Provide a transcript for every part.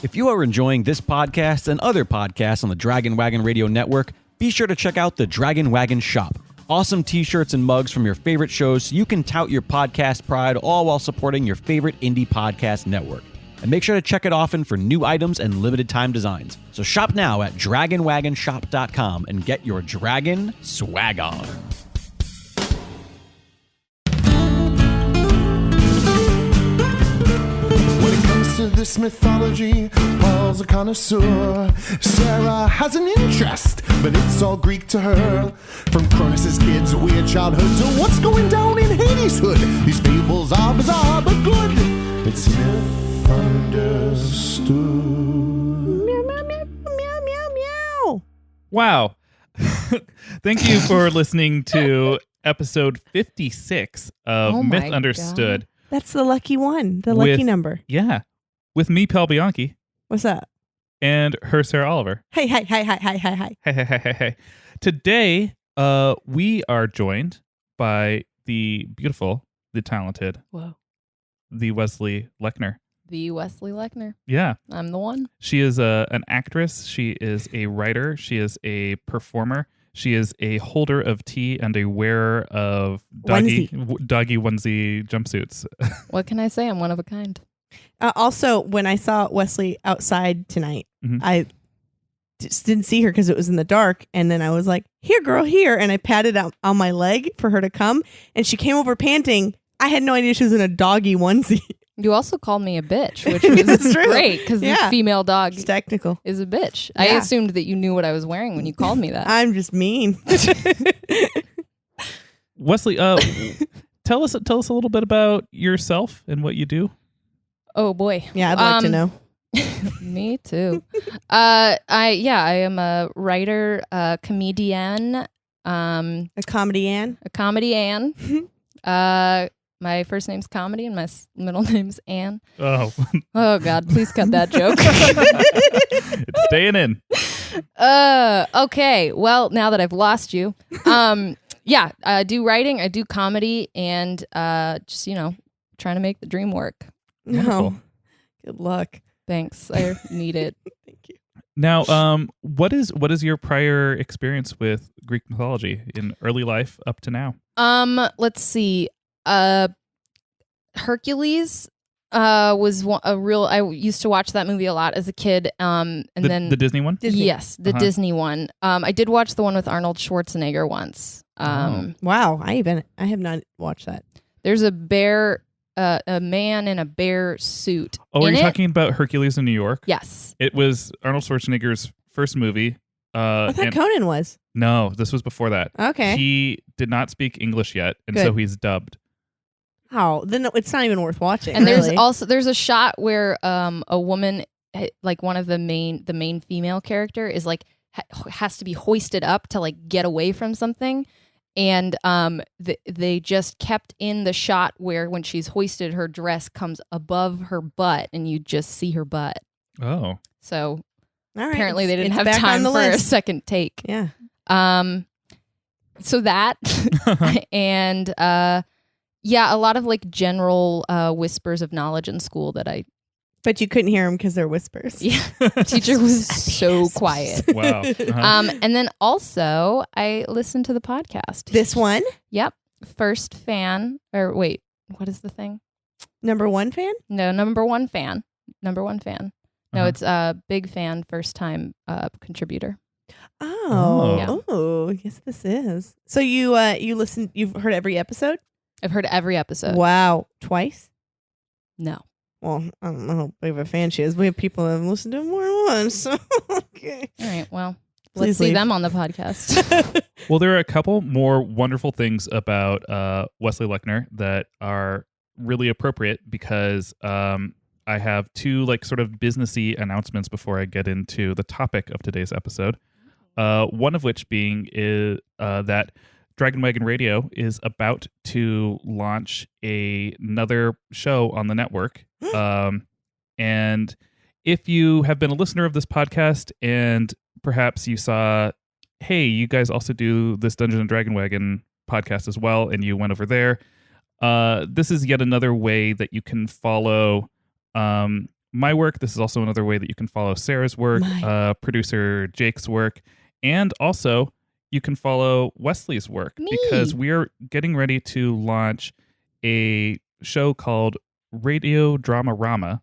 If you are enjoying this podcast and other podcasts on the Dragon Wagon Radio Network, be sure to check out the Dragon Wagon Shop. Awesome t-shirts and mugs from your favorite shows so you can tout your podcast pride, all while supporting your favorite indie podcast network. And make sure to check it often for new items and limited time designs. So shop now at dragonwagonshop.com and get your dragon swag on. When it comes to this mythology, Paul's a connoisseur. Sarah has an interest, but it's all Greek to her. From Cronus's kids' weird childhood to what's going down in Hades' hood. These fables are bizarre but good. It's myth understood. Meow, meow, meow, meow, meow, meow. Wow. Thank you for listening to episode 56 of Oh Myth my Understood. God. That's the lucky one, the lucky With- number. Yeah. With me, Pel Bianchi, What's up? and her, Sarah Oliver. Hey, hi, hi, hi, hi, hi, hi. Hey. Today, we are joined by the beautiful, the talented, Whoa. the Weslie Lechner. The Weslie Lechner. Yeah. I'm the one. She is an actress. She is a writer. She is a performer. She is a holder of tea and a wearer of doggy onesie jumpsuits. What can I say? I'm one of a kind. Also, when I saw Wesley outside tonight, Mhm. I just didn't see her because it was in the dark. And then I was like, here, girl, here. And I patted out on my leg for her to come. And she came over panting. I had no idea she was in a doggy onesie. You also called me a bitch, which That's was true. great because Yeah. the female dog It's technical. is a bitch. I Yeah. assumed that you knew what I was wearing when you called me that. I'm just mean. Wesley, tell us a little bit about yourself and what you do. Oh boy. Yeah, I'd like to know. Me too. I am a writer, comedian, A comedian. a comedian. My first name's Comedy and my middle name's Anne. Oh, Oh God, please cut that joke. it's staying in. Okay. Well, now that I've lost you, I do writing, I do comedy, and just trying to make the dream work. Wonderful. No. Good luck. Thanks. I need it. Thank you. Now, what is your prior experience with Greek mythology in early life up to now? Let's see. Hercules was I used to watch that movie a lot as a kid. And then The Disney one? Disney. Yes, the Disney one. I did watch the one with Arnold Schwarzenegger once. Wow. I have not watched that. There's a bear, a man in a bear suit. Oh, are in you it. talking about Hercules in New York? Yes. It was Arnold Schwarzenegger's first movie. I thought and- Conan was. No, this was before that. Okay. He did not speak English yet, and so Good. he's dubbed. Oh, then it's not even worth watching. And really. there's a shot where a woman, like one of the main female character is like has to be hoisted up to like get away from something, and they just kept in the shot where when she's hoisted, her dress comes above her butt and you just see her butt. Oh. So All right, apparently they didn't it's have back time on the for a list. second take. Yeah. So that and a lot of like general whispers of knowledge in school that I But you couldn't hear them because they're whispers. teacher was so quiet. Wow. Uh-huh. And then also I listened to the podcast. This one, Yep. First fan, or wait, what is the thing? number one fan? No, number one fan. No, Uh-huh. it's a big fan, first time contributor. Oh, yes, this is. So you listen? You've heard every episode? I've heard every episode. Wow, twice. No. Well, I don't know how big of a fan she is. We have people that have listened to it more than once. So okay. All right. Well, Please let's see leave. them on the podcast. Well, there are a couple more wonderful things about Weslie Lechner that are really appropriate because I have two like sort of businessy announcements before I get into the topic of today's episode. One of which being is that Dragon Wagon Radio is about to launch another show on the network. And if you have been a listener of this podcast and perhaps you saw, hey, you guys also do this Dungeons and Dragon Wagon podcast as well, and you went over there, this is yet another way that you can follow my work. This is also another way that you can follow Sarah's work, producer Jake's work, and also you can follow Wesley's work because we are getting ready to launch a show called Radio Drama Rama,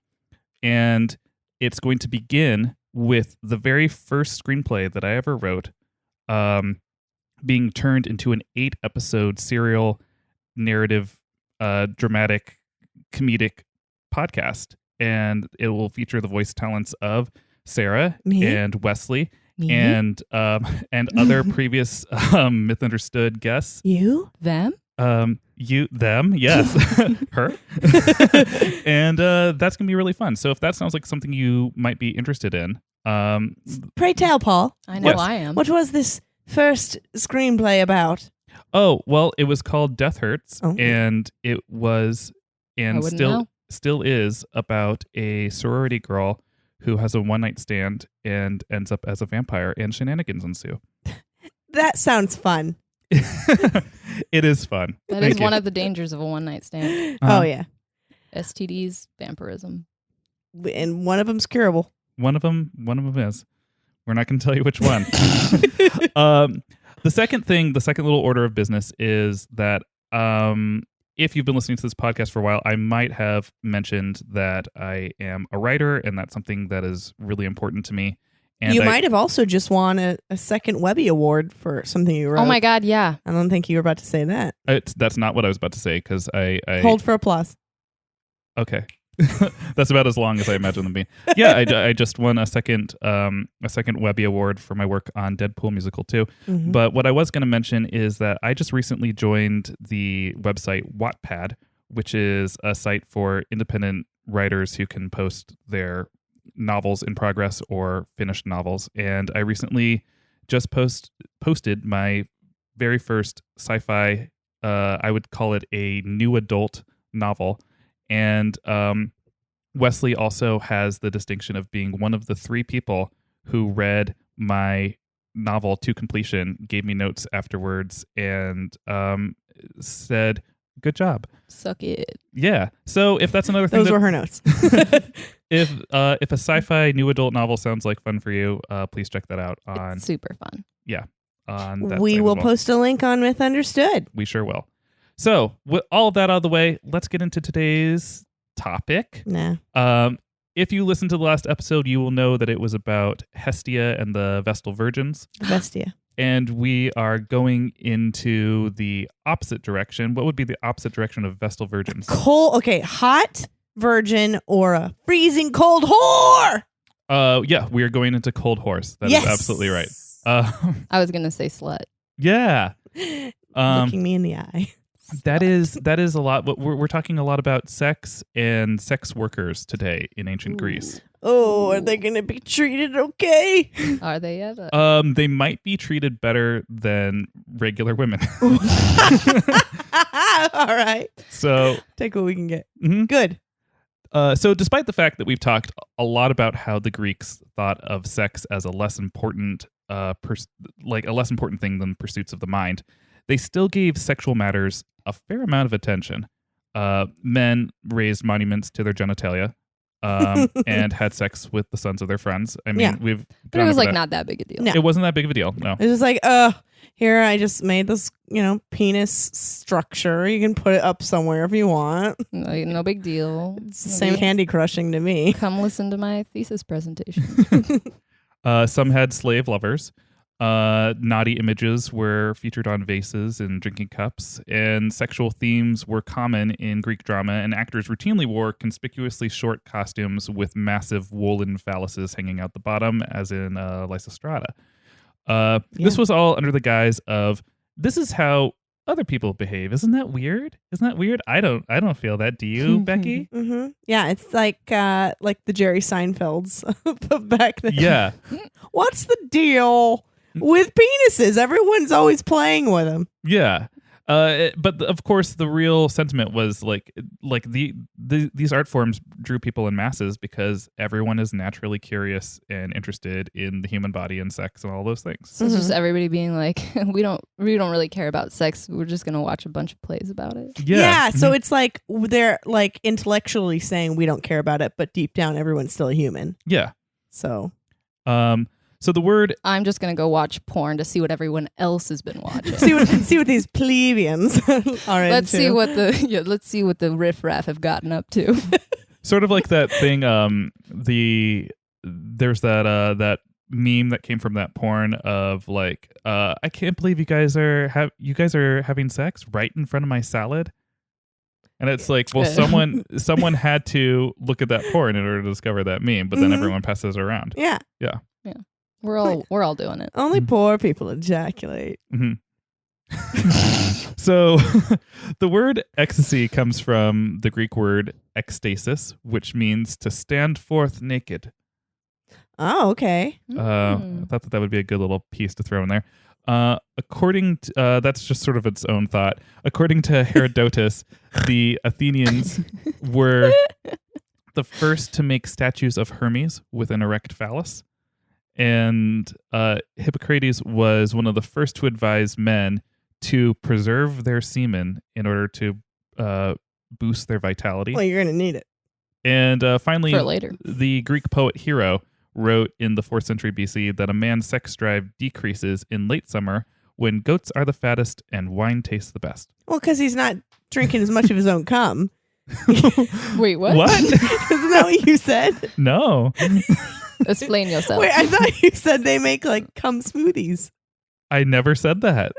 and it's going to begin with the very first screenplay that I ever wrote being turned into an 8-episode serial narrative, dramatic, comedic podcast. And it will feature the voice talents of Sarah and Wesley and other previous Myth-Understood guests. You? Them? Them, yes. Her. And that's going to be really fun. So if that sounds like something you might be interested in. Pray tell, Paul. I know Yes. I am. What was this first screenplay about? Oh, well, it was called Death Hurts, Oh. and it was, and wouldn't still know. still is, about a sorority girl who has a one-night stand and ends up as a vampire, and shenanigans ensue. That sounds fun. It is fun. That Thank is you. one of the dangers of a one-night stand. Oh, yeah. STDs, vampirism. And one of them's curable. One of them is. We're not going to tell you which one. The second little order of business is that if you've been listening to this podcast for a while, I might have mentioned that I am a writer, and that's something that is really important to me. And You might have also just won a second Webby Award for something you wrote. Oh my God, yeah. I don't think you were about to say that. That's not what I was about to say, because I Hold for applause. Okay. That's about as long as I imagine them being. Yeah, I just won a second Webby Award for my work on Deadpool musical too. Mhm. But what I was going to mention is that I just recently joined the website Wattpad, which is a site for independent writers who can post their novels in progress or finished novels. And I recently just posted my very first sci-fi, I would call it a new adult novel. And Wesley also has the distinction of being one of the 3 people who read my novel to completion, gave me notes afterwards, and said, "Good job." Suck it. Yeah. So if that's another thing, Those were her notes. if a sci-fi new adult novel sounds like fun for you, please check that out on It's super fun. on that We site will as well. post a link on Myth Understood. We sure will. So with all of that out of the way, let's get into today's topic. Nah. If you listened to the last episode, you will know that it was about Hestia and the Vestal Virgins. Bestia. And we are going into the opposite direction. What would be the opposite direction of Vestal Virgins? Hot virgin or a freezing cold whore. Yeah, we are going into Cold Horse. That is Yes. absolutely right. I was going to say slut. Yeah. Looking me in the eye. That is a lot. But we're talking a lot about sex and sex workers today in ancient Greece. Oh, are they going to be treated okay? Are they ever? They might be treated better than regular women. All right. So, Take what we can get. mhm. Good. So despite the fact that we've talked a lot about how the Greeks thought of sex as a less important, a less important thing than pursuits of the mind, they still gave sexual matters a fair amount of attention. Men raised monuments to their genitalia and had sex with the sons of their friends. I mean, Yeah. we've But gone it was over like that. not that big a deal. No. It wasn't that big of a deal. No. It's just like, here I just made this, penis structure. You can put it up somewhere if you want. No big deal. It's the same candy crushing to me. Come listen to my thesis presentation. Some had slave lovers. Naughty images were featured on vases and drinking cups, and sexual themes were common in Greek drama, and actors routinely wore conspicuously short costumes with massive woolen phalluses hanging out the bottom, as in Lysistrata. This was all under the guise of, this is how other people behave. Isn't that weird? I don't feel that. Do you, Becky? Mm-hmm. Yeah, it's like the Jerry Seinfelds of back then. Yeah. What's the deal with penises? Everyone's always playing with them. Yeah. But of course, the real sentiment was like these art forms drew people in masses because everyone is naturally curious and interested in the human body and sex and all those things. So it's just everybody being like, we don't really care about sex. We're just gonna watch a bunch of plays about it. Yeah. So it's like they're like intellectually saying we don't care about it, but deep down everyone's still a human. Yeah. So So the word I'm just gonna go watch porn to see what everyone else has been watching. see what these plebeians are Let's into. let's see what the riffraff have gotten up to. sort of like that thing. There's that meme that came from that porn of like, I can't believe you guys are having sex right in front of my salad. And it's like, well, someone had to look at that porn in order to discover that meme, but then everyone passes it around. Yeah. We're all doing it. Only poor people ejaculate. Mm-hmm. So the word ecstasy comes from the Greek word ekstasis, which means to stand forth naked. Oh, okay. I thought that would be a good little piece to throw in there. According to, that's just sort of its own thought. According to Herodotus, the Athenians were the first to make statues of Hermes with an erect phallus. And Hippocrates was one of the first to advise men to preserve their semen in order to boost their vitality. Well, you're going to need it. And finally, For later. The Greek poet Hero wrote in the 4th century BC that a man's sex drive decreases in late summer when goats are the fattest and wine tastes the best. Well, because he's not drinking as much of his own cum. Wait, what? What? Isn't that what you said? No. Explain yourself. Wait, I thought you said they make like cum smoothies. I never said that.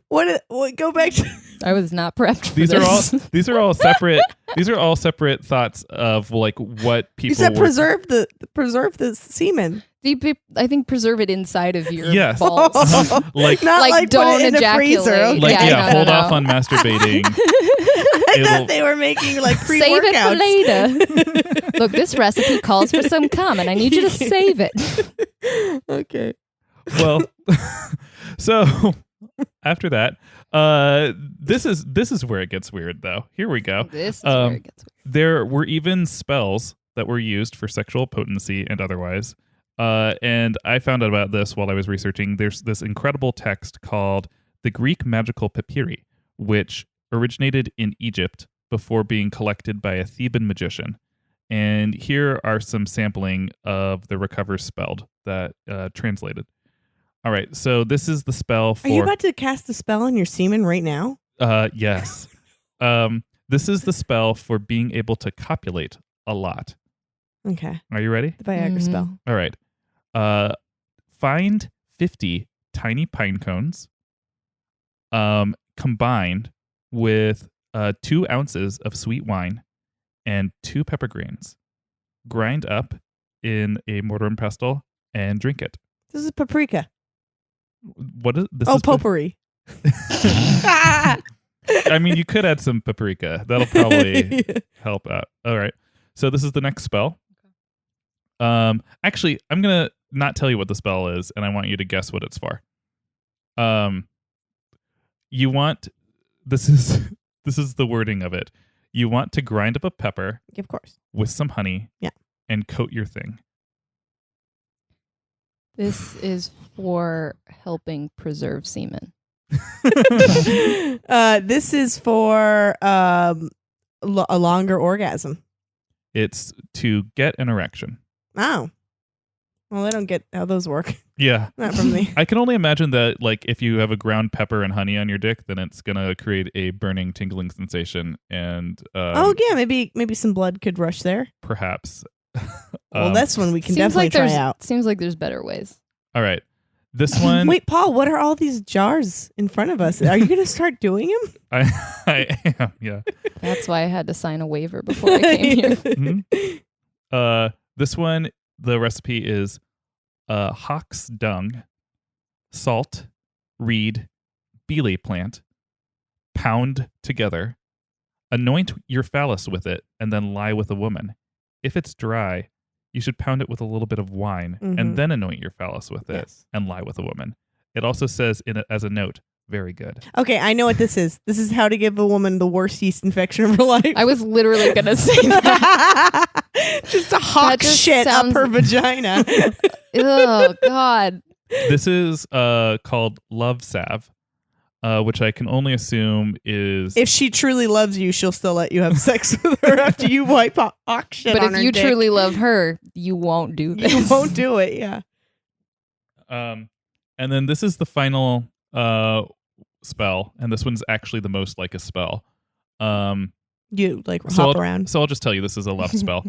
What? Go back to. I was not prepped for These this. are all separate thoughts of like what people You said were, preserve the semen. I think preserve it inside of your Yes. balls. like Not Like, like don't put it in the ejaculate. freezer. Okay. like Yeah, no, hold no. off on masturbating. I It'll- thought they were making like Save it for pre-workouts. later. Look, this recipe calls for some cum, and I need you to save it. Okay. Well, so after that, this is where it gets weird though. Here we go. This is where it gets weird. There were even spells that were used for sexual potency and otherwise. And I found out about this while I was researching. There's this incredible text called the Greek Magical Papyri, which originated in Egypt before being collected by a Theban magician. And here are some sampling of the recover spelled that translated. All right, so this is the spell for... Are you about to cast a spell on your semen right now? Yes. This is the spell for being able to copulate a lot. Okay. Are you ready? The Viagra spell. All right. Find 50 tiny pine cones combined with 2 ounces of sweet wine and 2 pepper grains. Grind up in a mortar and pestle and drink it. This is paprika. What is this? Oh, is potpourri. I mean, you could add some paprika. That'll probably help out. All right. So this is the next spell. Actually, I'm gonna not tell you what the spell is, and I want you to guess what it's for. You want this is the wording of it. You want to grind up a pepper, Of course. with some honey, Yeah. and coat your thing. This is for helping preserve semen. This is for a longer orgasm. It's to get an erection. Oh. Well, I don't get how those work. Yeah. Not from me. I can only imagine that, like, if you have a ground pepper and honey on your dick, then it's gonna create a burning, tingling sensation, and Oh yeah, maybe some blood could rush there. perhaps. Well, that's one we can Seems definitely like try there's out. seems like there's better ways. All right. This one, Wait, Paul, what are all these jars in front of us? Are you going to start doing them? I am. Yeah. That's why I had to sign a waiver before I came here. Mhm. This one, the recipe is hawk's dung, salt, reed, belay plant, pound together, anoint your phallus with it, and then lie with a woman. If it's dry, you should pound it with a little bit of wine Mhm. and then anoint your phallus with it Yes. and lie with a woman. It also says in it as a note, very good. Okay, I know what this is. This is how to give a woman the worst yeast infection of her life. I was literally gonna say that. Just to hawk just shit sounds- up her vagina. Oh God. This is called Love Salve, which I can only assume is... If she truly loves you, she'll still let you have sex with her after you wipe hawk shit But on if her you dick. truly love her, you won't do this. You won't do it, yeah. And then this is the final spell, and this one's actually the most like a spell. You like So hop around. So I'll just tell you, this is a love spell.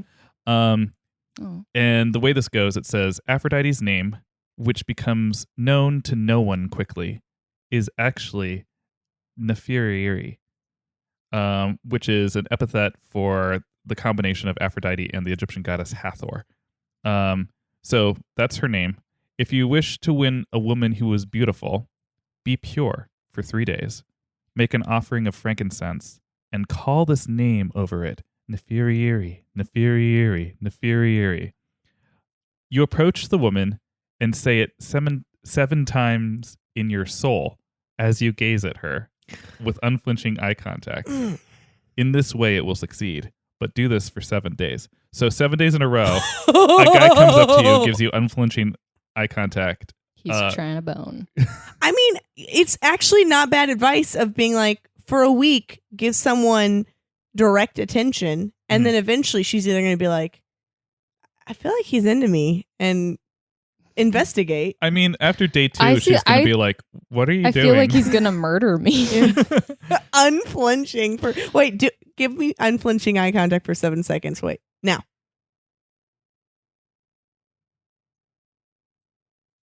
Oh. And the way this goes, it says Aphrodite's name, which becomes known to no one quickly, is actually Neferiri, which is an epithet for the combination of Aphrodite and the Egyptian goddess Hathor. So that's her name. If you wish to win a woman who is beautiful, be pure for 3 days. Make an offering of frankincense and call this name over it. Neferiri, Neferiri, Neferiri. You approach the woman and say it seven times in your soul as you gaze at her with unflinching eye contact. In this way, it will succeed. But do this for 7 days. So 7 days in a row, a guy comes up to you, gives you unflinching eye contact. He's trying to bone. I mean, it's actually not bad advice of being like, for a week, give someone direct attention, and then eventually she's either going to be like, I feel like he's into me, and investigate. I mean, after day 2, she's going to be like, what are you I doing? feel like he's gonna murder me. Unflinching for give me unflinching eye contact for 7 seconds. Wait, now.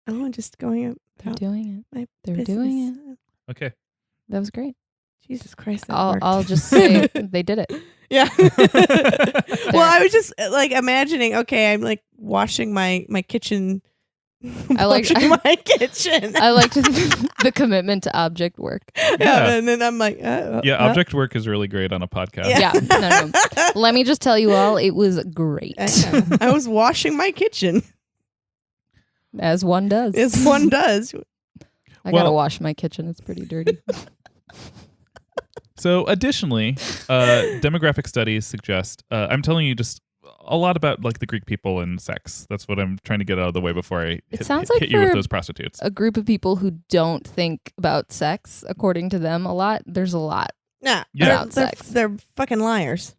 Oh, just going up. They're doing it. My They're business. doing it. Okay. That was great. Jesus Christ, that I'll worked. just say they did it. Yeah. Well, I was just like imagining, okay, I'm like washing my kitchen. Washing my kitchen. I liked the commitment to object work. Yeah. And then I'm like, Object work is really great on a podcast. Yeah. No. Let me just tell you all, it was great. I was washing my kitchen, As one does. as one does. I Well- gotta wash my kitchen. It's pretty dirty. So additionally, demographic studies suggest, I'm telling you just a lot about like the Greek people and sex. That's what I'm trying to get out of the way before I sounds like hit you with for- those prostitutes. A group of people who don't think about sex, according to them, a lot. There's a lot. Nah, Yeah. they're fucking liars.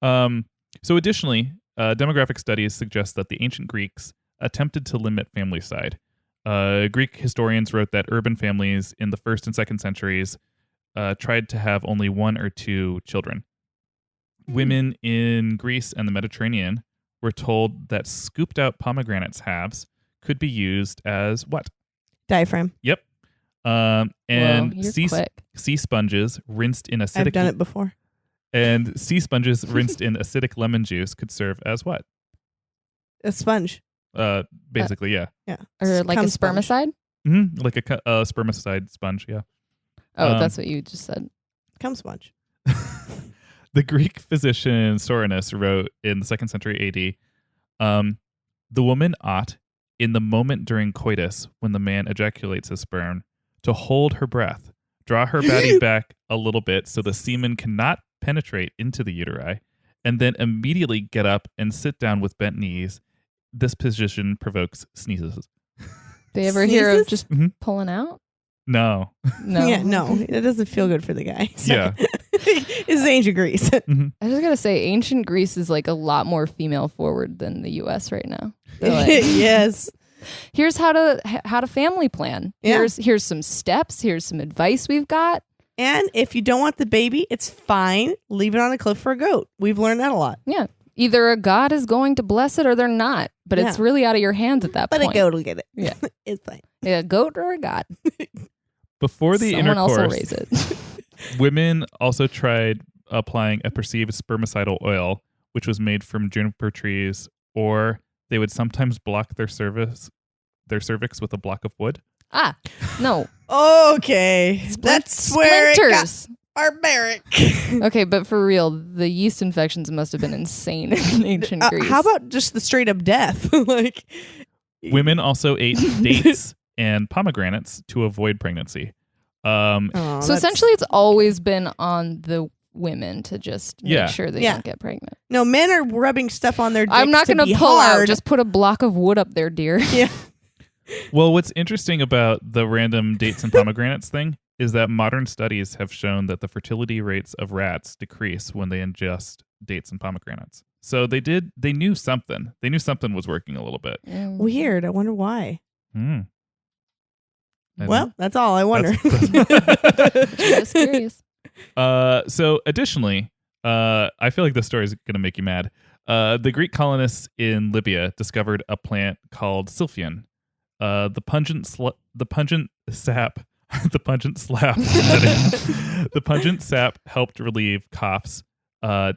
So additionally, demographic studies suggest that the ancient Greeks attempted to limit family side. Greek historians wrote that urban families in the 1st and 2nd centuries tried to have only 1 or 2 children. Women in Greece and the Mediterranean were told that scooped out pomegranates halves could be used as what? Diaphragm. Yep. And Whoa, you're quick. sea sponges rinsed in acidic I've done it before. and sea sponges rinsed in acidic lemon juice could serve as what? A sponge. Basically, yeah. Yeah. Or like a Cum sponge. spermicide? Like a spermicide sponge, yeah. Oh, that's what you just said. Cum sponge. The Greek physician Soranus wrote in the 2nd century AD, the woman ought, in the moment during coitus, when the man ejaculates his sperm, to hold her breath, draw her body back a little bit so the semen cannot penetrate into the uteri, and then immediately get up and sit down with bent knees. This position provokes sneezes. They ever hear of Sneezes? just Mhm. pulling out? No. No. Yeah, no, it doesn't feel good for the guy. So. Yeah. It's ancient Greece. I just gotta say, ancient Greece is like a lot more female forward than the U.S. right now. They're like, Yes. here's how to family plan. Yeah. Here's some steps. Here's some advice we've got. And if you don't want the baby, it's fine. Leave it on a cliff for a goat. We've learned that a lot. Yeah. Either a god is going to bless it or they're not. But it's Yeah. really out of your hands at that But point. a goat will get it. Yeah. It's fine. Yeah, a goat or a god. Before the Someone else will intercourse, raise it. women also tried applying a perceived spermicidal oil, which was made from juniper trees, or they would sometimes block their cervix with a block of wood. No. Okay. That's where it got Splinters. barbaric. Okay, but for real, the yeast infections must have been insane in ancient Greece. How about just the straight up death? Like Women also ate dates and pomegranates to avoid pregnancy. Oh, So essentially, it's always been on the women to just make Yeah. sure they Yeah. don't get pregnant. no, men are rubbing stuff on their dicks I'm not going to pull hard. out. Just put a block of wood up there, dear. Yeah. Well, what's interesting about the random dates and pomegranates thing is that modern studies have shown that the fertility rates of rats decrease when they ingest dates and pomegranates. So they knew something. They knew something was working a little bit. Weird. I wonder why. Hmm. I Well, know. that's all I wonder. Just curious. So additionally, I feel like this story is going to make you mad. The Greek colonists in Libya discovered a plant called Silphion. The pungent sap, the pungent sap helped relieve coughs,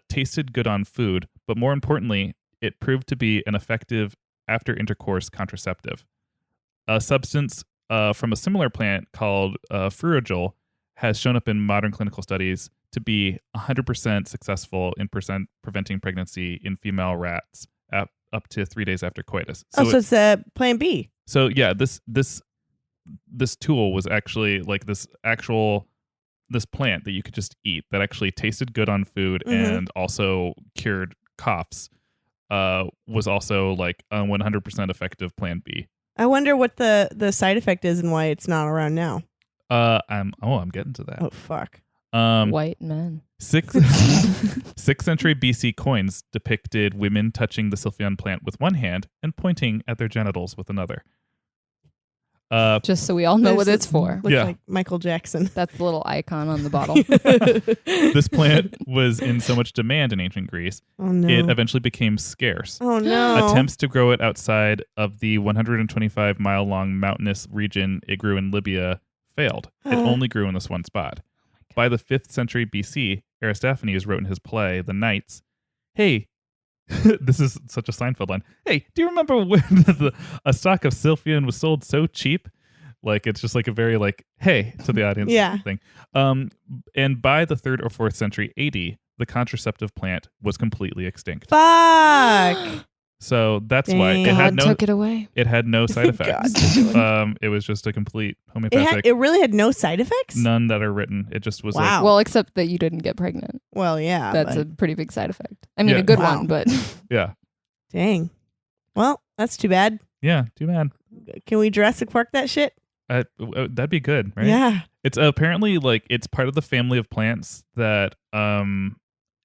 tasted good on food, but more importantly, it proved to be an effective after intercourse contraceptive. A substance from a similar plant called frurojol has shown up in modern clinical studies to be 100% successful in preventing pregnancy in female rats up to 3 days after coitus. so it's Plan B. So yeah, this tool was actually like this plant that you could just eat that actually tasted good on food and also cured coughs. Was also like a 100% effective Plan B. I wonder what the side effect is and why it's not around now. I'm getting to that. Oh, fuck. White men. 6th century BC coins depicted women touching the Silphion plant with one hand and pointing at their genitals with another. Just so we all know what There's it's for. Looks Yeah. like Michael Jackson. That's the little icon on the bottle. This plant was in so much demand in ancient Greece, Oh, no. it eventually became scarce. Oh, no. Attempts to grow it outside of the 125-mile-long mountainous region it grew in Libya failed. It only grew in this one spot. By the 5th century BC, Aristophanes wrote in his play, The Knights, "Hey," this is such a Seinfeld line, "Hey, do you remember when a stock of Silphion was sold so cheap?" Like, it's just like a very like, hey, to the audience Yeah. thing. And by the 3rd or 4th century AD, the contraceptive plant was completely extinct. Fuck. So that's why Dang. it had God no took it away. it had no side God effects. took it It was just a complete It, homeopathic. it really had no side effects? None that are written. It just was Wow. Well, except that you didn't get pregnant. Well, yeah. That's but a pretty big side effect. I mean, Yeah. a good Wow. one, but like, yeah. Dang. Well, that's too bad. Yeah, too bad. Can we Jurassic Park that shit? That'd be good, right? Yeah. It's apparently like it's part of the family of plants that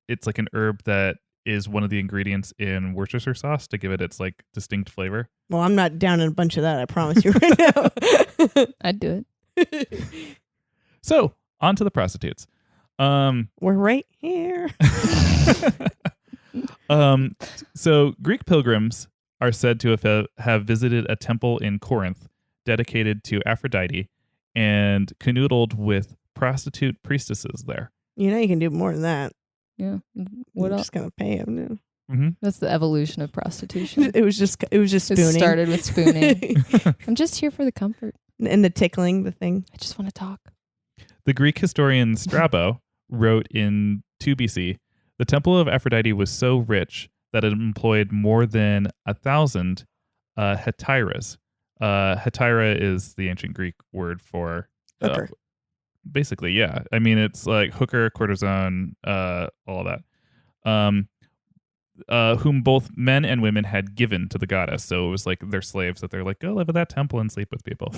it's like an herb that is one of the ingredients in Worcestershire sauce to give it its like distinct flavor. Well, I'm not down in a bunch of that, I promise you right now. I'd do it. So, on to the prostitutes. We're right here. So Greek pilgrims are said to have visited a temple in Corinth dedicated to Aphrodite and canoodled with prostitute priestesses there. You know you can do more than that. Yeah. What I'm else? just gonna pay him. Mm-hmm. That's the evolution of prostitution. It was just It spooning. started with spooning. I'm just here for the comfort. And the tickling, the thing. I just want to talk. The Greek historian Strabo wrote in 2 BC, the temple of Aphrodite was so rich that it employed more than 1,000 hetairas. Hetaira is the ancient Greek word for Hooker. basically, yeah. I mean, it's like hooker, courtesan, all of that. Whom both men and women had given to the goddess. So it was like their slaves that they're like, go live at that temple and sleep with people.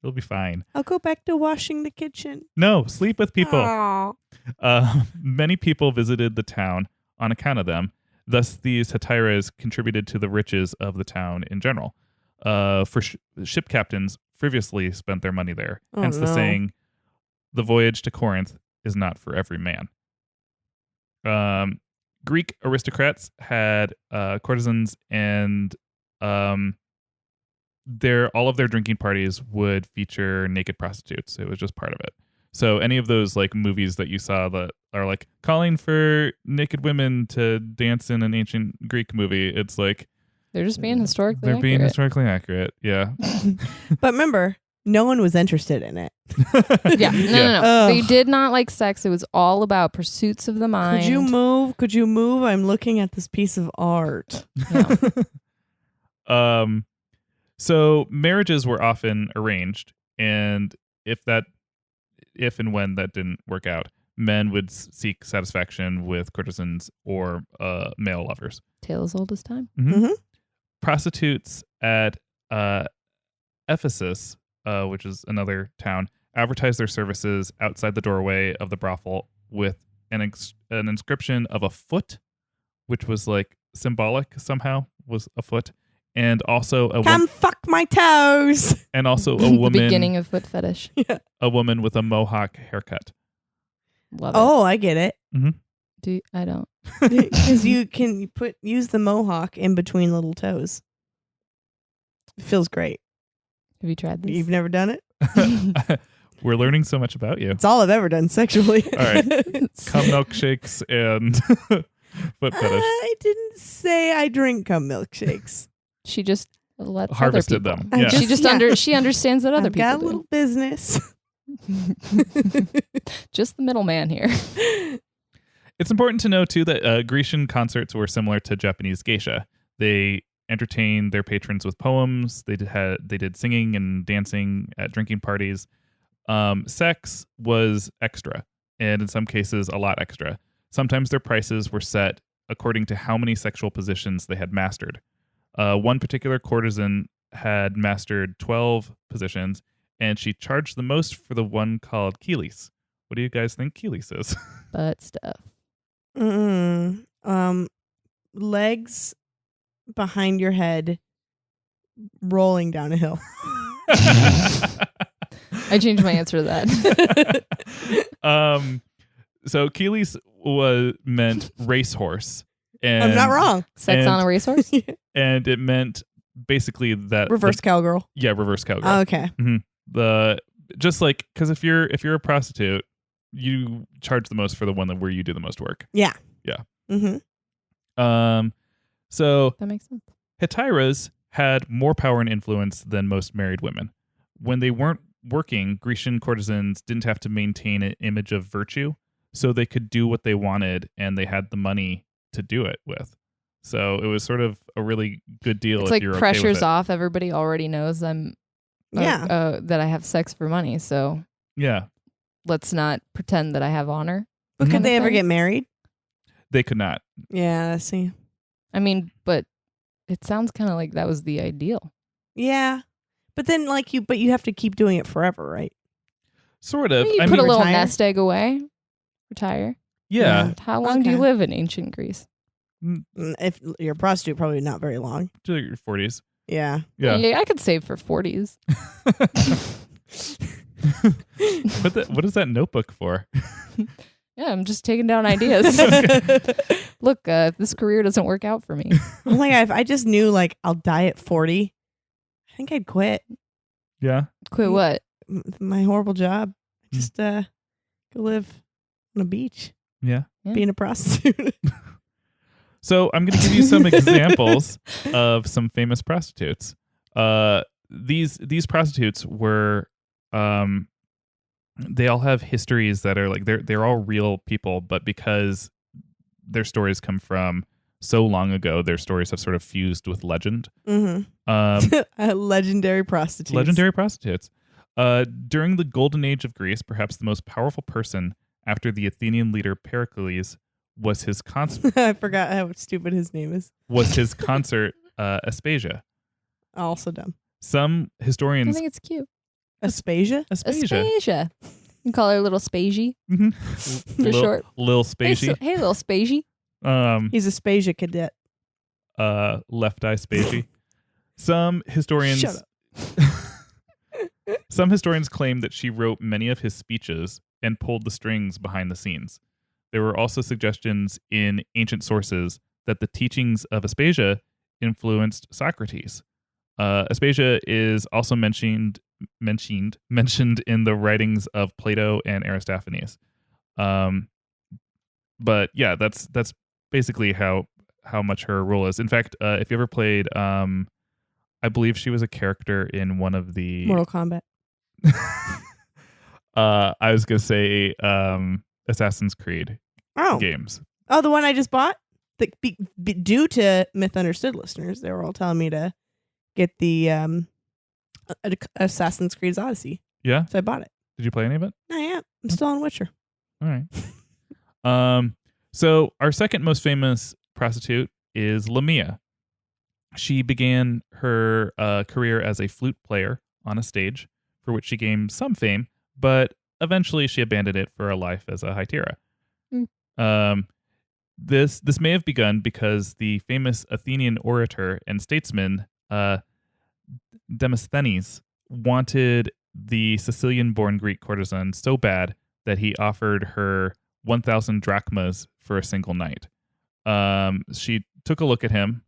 It'll be fine. I'll go back to washing the kitchen. No, sleep with people. Aw. Many people visited the town on account of them. Thus, these hetairas contributed to the riches of the town in general. For ship captains frivolously spent their money there. Oh, Hence the no. saying, the voyage to Corinth is not for every man. Greek aristocrats had courtesans, and all of their drinking parties would feature naked prostitutes. It was just part of it. So any of those like movies that you saw that are like calling for naked women to dance in an ancient Greek movie, it's like They're just being historically they're being accurate. historically accurate. Yeah. But remember, no one was interested in it. Yeah. No. Ugh. They did not like sex. It was all about pursuits of the mind. Could you move? Could you move? I'm looking at this piece of art. Yeah. So marriages were often arranged, and if and when that didn't work out, men would seek satisfaction with courtesans or male lovers. Tale as old as time. Mhm. Prostitutes at Ephesus, which is another town, advertised their services outside the doorway of the brothel with an inscription of a foot, which was like symbolic somehow, was a foot, and also Come fuck my toes. and also a The woman, beginning of foot fetish. a woman with a mohawk haircut. Love it. Oh, I get it. I don't. Because you can use the mohawk in between little toes. It feels great. Have you tried this? You've never done it? We're learning so much about you. It's all I've ever done sexually. All right. Cum milkshakes and foot fetish. I didn't say I drink cum milkshakes. She just lets Harvested other people. them. Yeah. She just she understands that other I've people got a do. little business. Just the middleman here. It's important to know, too, that Grecian concerts were similar to Japanese geisha. They entertained their patrons with poems. They did singing and dancing at drinking parties. Sex was extra, and in some cases, a lot extra. Sometimes their prices were set according to how many sexual positions they had mastered. One particular courtesan had mastered 12 positions, and she charged the most for the one called Kelis. What do you guys think Kelis is? Butt stuff. Legs behind your head rolling down a hill. I changed my answer to that. So Kelis meant racehorse. And, I'm not wrong. Sex on a racehorse? And it meant basically that Reverse cowgirl. Yeah, reverse cowgirl. Oh, okay. Just like, because if you're a prostitute, you charge the most for the one where you do the most work. Yeah. Yeah. Mm-hmm. So That makes sense. Hetairas had more power and influence than most married women. When they weren't working, Grecian courtesans didn't have to maintain an image of virtue, so they could do what they wanted, and they had the money to do it with. So it was sort of a really good deal. It's if like you're pressure's okay with it. off. Everybody already knows I'm that I have sex for money. So Yeah, let's not pretend that I have honor. But could they ever Okay. get married? they could not. Yeah, I see. I mean, but it sounds kind of like that was the ideal. Yeah. But then but you have to keep doing it forever, right? Sort of. You I put mean, a little retire? nest egg away, retire. yeah, How long do you Okay. live in ancient Greece? If you're a prostitute, probably not very long. to your 40s. Yeah. Yeah. I could save for 40s. What is that notebook for? Yeah, I'm just taking down ideas. Look, if this career doesn't work out for me. Oh my God, if I just knew I'll die at 40, I think I'd quit Yeah. Quit what? my horrible job. Just go live on a beach, Yeah. being a prostitute. So I'm going to give you some examples of some famous prostitutes. These prostitutes were, they all have histories that are they're all real people, but because their stories come from so long ago, their stories have sort of fused with legend. Mm-hmm. Legendary prostitutes. Legendary prostitutes. During the golden age of Greece, perhaps the most powerful person after the Athenian leader Pericles was his consort. I forgot how stupid his name is. Aspasia. Also dumb. Some I historians. think it's cute. Aspasia? Aspasia. You can call her Little Spagie for short. Lil Hey, Spagie. hey, Little Spagie. He's a Spasia cadet. Left Eye Spagie. Some historians. Shut up. Some historians claim that she wrote many of his speeches and pulled the strings behind the scenes. There were also suggestions in ancient sources that the teachings of Aspasia influenced Socrates. Aspasia is also mentioned in the writings of Plato and Aristophanes. But yeah, that's basically how much her role is. In fact, if you ever played, I believe she was a character in one of the Mortal Kombat. I was gonna say Assassin's Creed games. Oh, the one I just bought? Due to Myth-Understood listeners, they were all telling me to get the Assassin's Creed Odyssey. Yeah? So I bought it. Did you play any of it? I am. I'm still on Witcher. All right. So our second most famous prostitute is Lamia. She began her career as a flute player on a stage, for which she gained some fame, but eventually she abandoned it for a life as a Hetaira. This may have begun because the famous Athenian orator and statesman Demosthenes wanted the Sicilian-born Greek courtesan so bad that he offered her 1,000 drachmas for a single night. She took a look at him.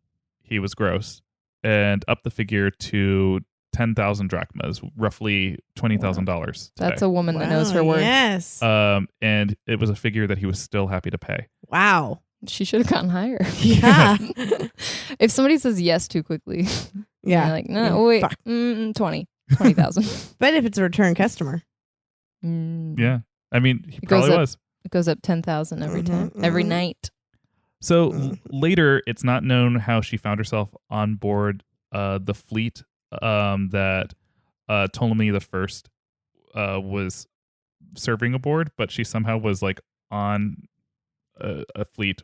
He was gross, and upped the figure to 10,000 drachmas, roughly $20,000. That's a woman that knows her worth. Yes. And it was a figure that he was still happy to pay. Wow. She should have gotten higher. Yeah. If somebody says yes too quickly, Yeah. you're like, no, wait, Fuck. 20,000. But if it's a return customer. Yeah. I mean, he It goes probably up. was. It goes up 10,000 every time, every night. So later, it's not known how she found herself on board the fleet that Ptolemy I was serving aboard, but she somehow was like on a fleet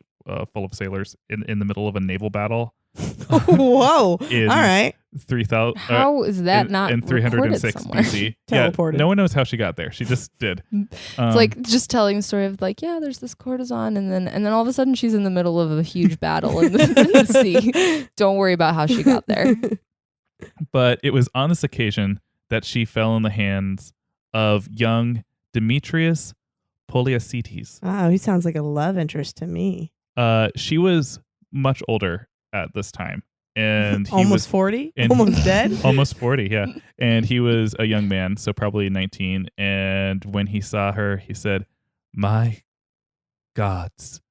full of sailors in the middle of a naval battle. Whoa. All In right. 3,000. How is that not in 306 recorded BC? Teleported. Yeah, no one knows how she got there. She just did. It's like just telling the story of like, yeah, there's this courtesan, and then all of a sudden she's in the middle of a huge battle in the sea. Don't worry about how she got there. But it was on this occasion that she fell in the hands of young Demetrius Poliacetes. Oh, he sounds like a love interest to me. She was much older at this time, and he Almost was 40? and- Almost dead? almost 40. Yeah, and he was a young man, so probably 19. And when he saw her, he said, "My gods,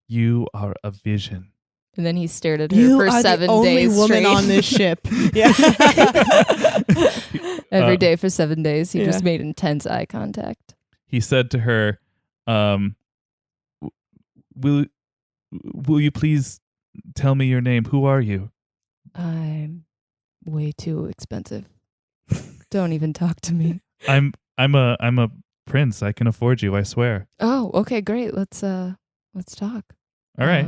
you are a vision." And then he stared at her You for are 7 the only days woman straight. on this ship. Yeah. Every day for 7 days, he Yeah. just made intense eye contact. He said to her, "Will you please tell me your name? Who are you?" I'm way too expensive. Don't even talk to me. I'm a prince. I can afford you. I swear. Oh, okay, great. Let's talk. All right.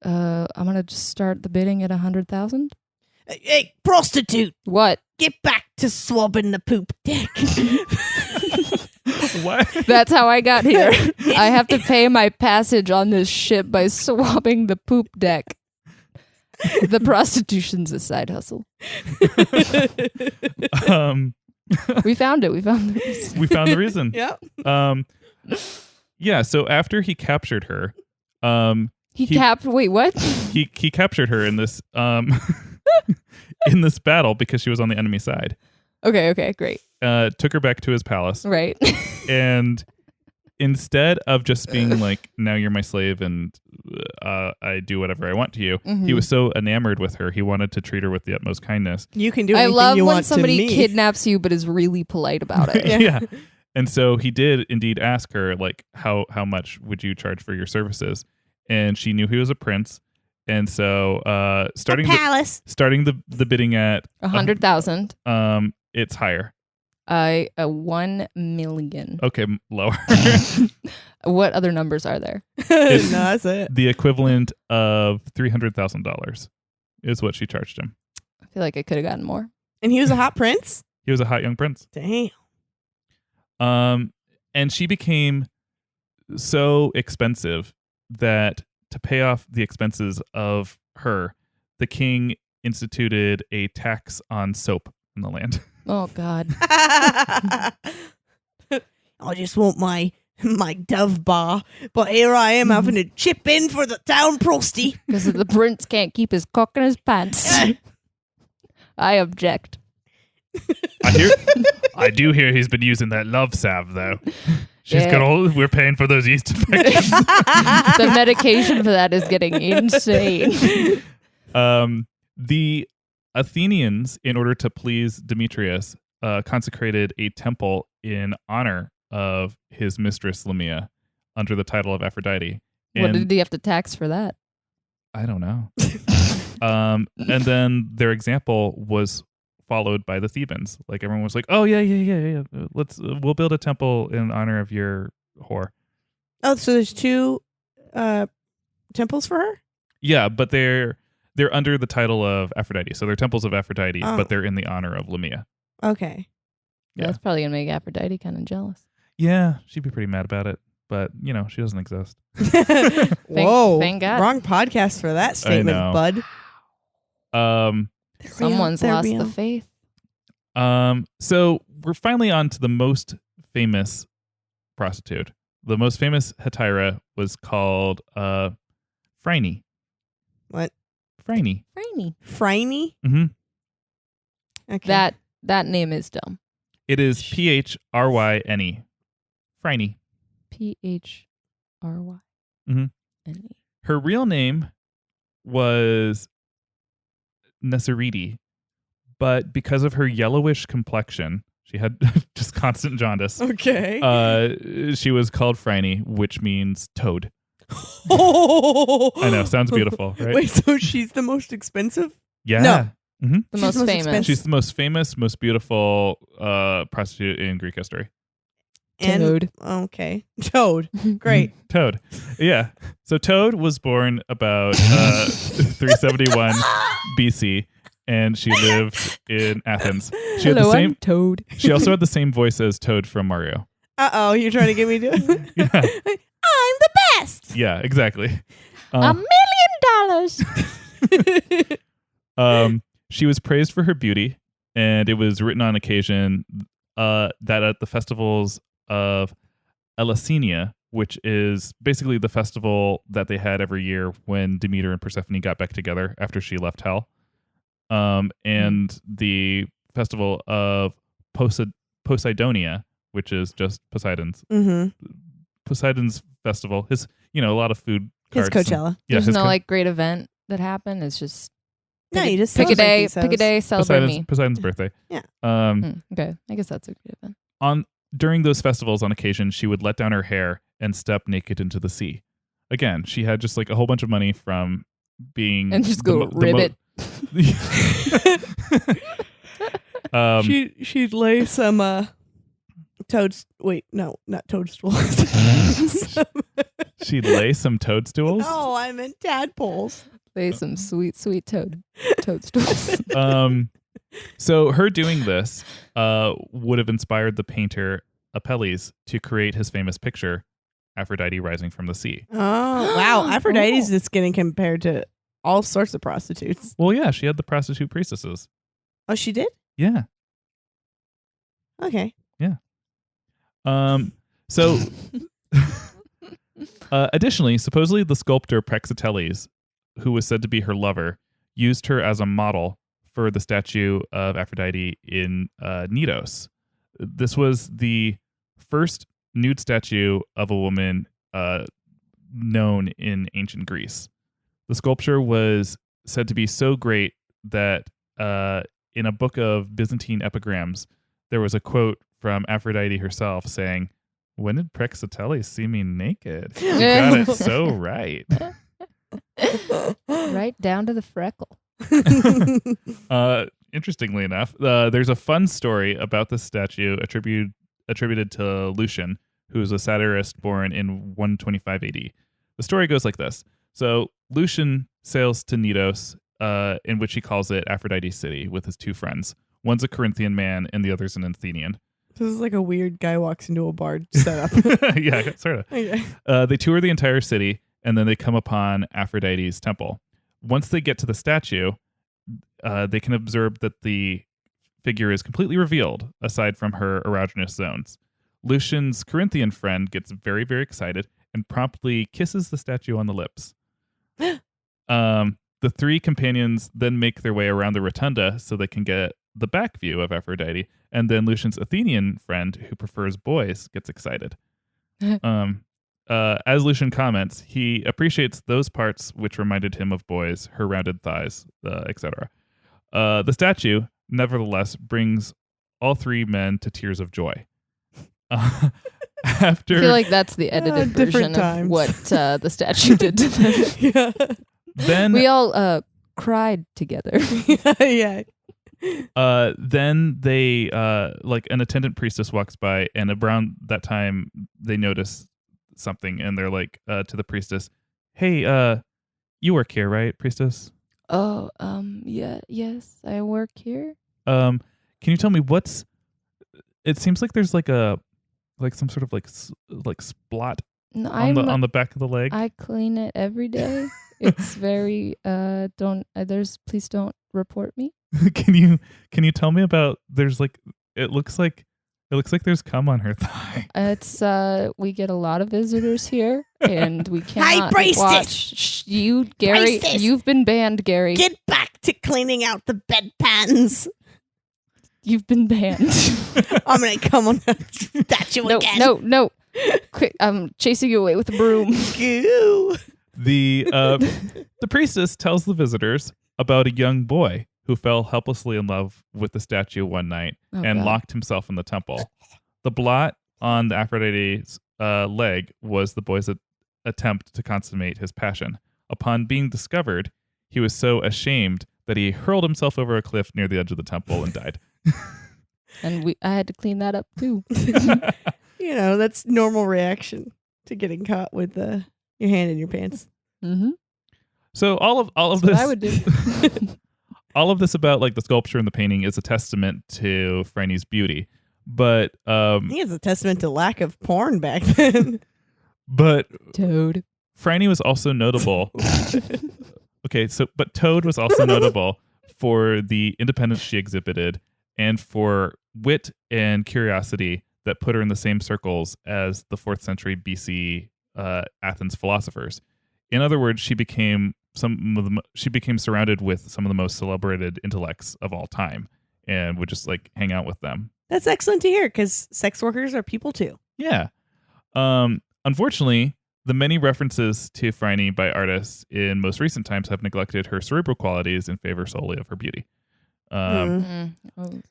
I'm gonna just start the bidding at 100,000. Hey, prostitute, What? get back to swabbing the poop deck. What? That's how I got here. I have to pay my passage on this ship by swabbing the poop deck. The prostitution's a side hustle. We found it. We found the reason. We found the reason. Yep. Yeah. So after he captured her, Wait, what? he captured her in this in this battle because she was on the enemy side. Okay, great. Took her back to his palace, Right. and instead of just being like, "Now you're my slave and I do whatever I want to you," he was so enamored with her, he wanted to treat her with the utmost kindness. You can do I anything love you when want somebody to me. kidnaps you but is really polite about it. Yeah. And so he did indeed ask her, like, how much would you charge for your services? And she knew he was a prince. And so starting the bidding at 100,000. It's higher. 1 million. Okay, lower. What other numbers are there? No, that's it. The equivalent of $300,000 is what she charged him. I feel like I could have gotten more. And he was a hot prince? He was a hot young prince. Damn. And she became so expensive that to pay off the expenses of her, the king instituted a tax on soap in the land. Oh, God. I just want my dove bar, but here I am having to chip in for the town prosty. Because the prince can't keep his cock in his pants. I object. I do hear he's been using that love salve though. Yeah. We're paying for those yeast infections. The medication for that is getting insane. The Athenians, in order to please Demetrius, consecrated a temple in honor of his mistress Lamia under the title of Aphrodite. What And did he have to tax for that? I don't know. And then their example was followed by the Thebans. Like everyone was like, "Oh yeah. We'll build a temple in honor of your whore." Oh, so there's two temples for her? Yeah, but they're under the title of Aphrodite, so they're temples of Aphrodite, Oh. but they're in the honor of Lamia. Okay. Yeah. That's probably gonna make Aphrodite kind of jealous. Yeah, she'd be pretty mad about it, but she doesn't exist. Whoa. thank God. Wrong podcast for that statement, know. bud. Someone's They're lost real. the faith. So we're finally on to the most famous prostitute. The most famous Hetaira was called Phryne. What? Phryne. Phryne? Mm-hmm. Okay. That name is dumb. It is Phryne. Phryne. Phryne. Mhm. Her real name was Nesseriti, but because of her yellowish complexion, she had just constant jaundice. Okay. She was called Phryne, which means toad. Oh. I know, sounds beautiful, right? Wait, so she's the most expensive? Yeah. No. Mm-hmm. The She's most the most famous. expensive. She's the most famous, most beautiful prostitute in Greek history. Toad. Okay. Toad. Great. Toad. Yeah. So Toad was born about 371 BC, and she lived in Athens. She had the Hello, same. I'm Toad. She also had the same voice as Toad from Mario. Uh-oh, you're trying to get me to... Yeah. I'm the best. Yeah, exactly. $1 million. She was praised for her beauty, and it was written on occasion that at the festivals of Eleusinia, which is basically the festival that they had every year when Demeter and Persephone got back together after she left hell, and the festival of Poseidonia, which is just Poseidon's festival. His, a lot of food. His carts and- Coachella. yeah, There's his no great event that happened. It's just No, you just pick a celebrate day. Pick a day. Celebrate me. Poseidon's birthday. Yeah. Okay, I guess that's a great event. During those festivals, on occasion, she would let down her hair and step naked into the sea. Again, she had just like a whole bunch of money from being And just go ribbit. She'd lay some toads. Wait, no, not toadstools. She'd lay some toadstools. No, I meant tadpoles. Lay some sweet, sweet toadstools. So her doing this would have inspired the painter Apelles to create his famous picture, Aphrodite Rising from the Sea. Oh, wow. Aphrodite's just getting compared to all sorts of prostitutes. Well, yeah, she had the prostitute priestesses. Oh, she did? Yeah. Okay. So additionally, supposedly the sculptor Praxiteles, who was said to be her lover, used her as a model for the statue of Aphrodite in Knidos. This was the first nude statue of a woman known in ancient Greece. The sculpture was said to be so great that in a book of Byzantine epigrams, there was a quote from Aphrodite herself saying, "When did Praxiteles see me naked? You got it so right." Right down to the freckle. Interestingly enough, there's a fun story about this statue attributed to Lucian, who was a satirist born in 125 AD. The story goes like this. So Lucian sails to Knidos, in which he calls it Aphrodite's city, with his two friends. One's a Corinthian man and the other's an Athenian. This is like a weird guy walks into a bar setup. Yeah, sort of. Okay. They tour the entire city, and then they come upon Aphrodite's temple. Once they get to the statue, they can observe that the figure is completely revealed, aside from her erogenous zones. Lucian's Corinthian friend gets very, very excited and promptly kisses the statue on the lips. The three companions then make their way around the rotunda so they can get the back view of Aphrodite, and then Lucian's Athenian friend, who prefers boys, gets excited. As Lucian comments, he appreciates those parts which reminded him of boys, her rounded thighs, etc. The statue, nevertheless, brings all three men to tears of joy. After I feel like that's the edited version of what the statue did to them. Yeah. then We all cried together. Yeah. Then they like an attendant priestess walks by, and around that time they notice something, and they're like to the priestess, "Hey, you work here, right, priestess? Oh, yes, I work here. Can you tell me what's? It seems like there's like some sort of like splot No, on the back of the leg. I clean it every day. It's very please don't report me. Can you tell me about? There's like it looks like there's cum on her thigh. It's we get a lot of visitors here, and we cannot priestess! watch you, Gary. Priestess! You've been banned, Gary. Get back to cleaning out the bedpans. You've been banned. I'm gonna come on the statue again. No. Quick, I'm chasing you away with a broom. Goo. The priestess tells the visitors about a young boy who fell helplessly in love with the statue one night and God. locked himself in the temple. The blot on the Aphrodite's leg was the boy's attempt to consummate his passion. Upon being discovered, he was so ashamed that he hurled himself over a cliff near the edge of the temple and died. And I had to clean that up too. That's normal reaction to getting caught with your hand in your pants. Mm-hmm. So all of That's this what I would do. all of this about like the sculpture and the painting is a testament to Phryne's beauty. But I think it's a testament to lack of porn back then. but Toad. Phryne was also notable. But Toad was also notable for the independence she exhibited and for wit and curiosity that put her in the same circles as the 4th century BC Athens philosophers. In other words, she became surrounded with some of the most celebrated intellects of all time and would just like hang out with them. That's excellent to hear because sex workers are people too. Yeah. Unfortunately, the many references to Phryne by artists in most recent times have neglected her cerebral qualities in favor solely of her beauty. Always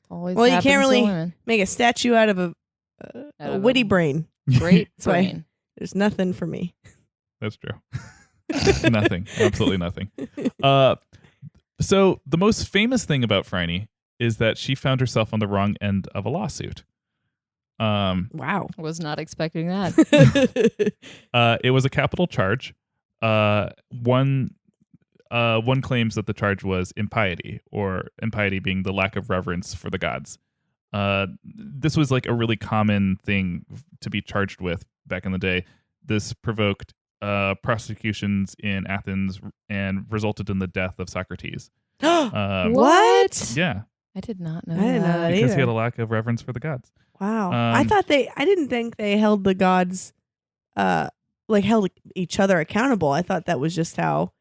Well, you happens can't to really women. make a statue out of a witty brain. Great That's why brain. there's nothing for me. That's true. Nothing. Absolutely nothing. So the most famous thing about Phryne is that she found herself on the wrong end of a lawsuit. Wow. Was not expecting that. It was a capital charge. One claims that the charge was impiety, or impiety being the lack of reverence for the gods. This was like a really common thing to be charged with back in the day. This provoked prosecutions in Athens and resulted in the death of Socrates. What? Yeah, I did not know I didn't know that. that because he either. had a lack of reverence for the gods. Wow. I didn't think they held the gods, held each other accountable. I thought that was just how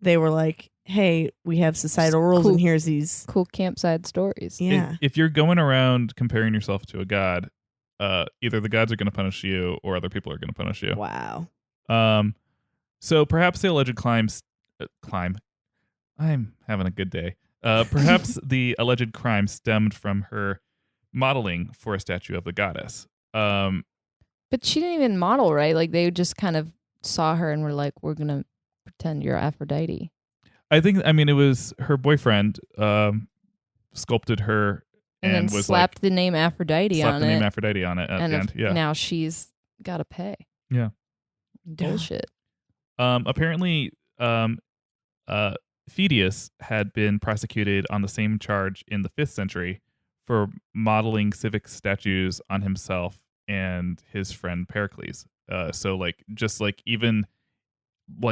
they were like, hey, we have societal rules Cool. and here's these. Cool campsite stories. Yeah. If you're going around comparing yourself to a god, either the gods are going to punish you or other people are going to punish you. Wow. So perhaps the alleged climb. I'm having a good day. Perhaps the alleged crime stemmed from her modeling for a statue of the goddess. But she didn't even model, right? Like they just kind of saw her and were like, we're going to pretend you're Aphrodite. It was her boyfriend sculpted her And then was slapped the name Aphrodite slapped on the it. name Aphrodite on it at the end. Yeah. Now she's got to pay. Yeah. Bullshit. Apparently, Phidias had been prosecuted on the same charge in the 5th century for modeling civic statues on himself and his friend Pericles. Even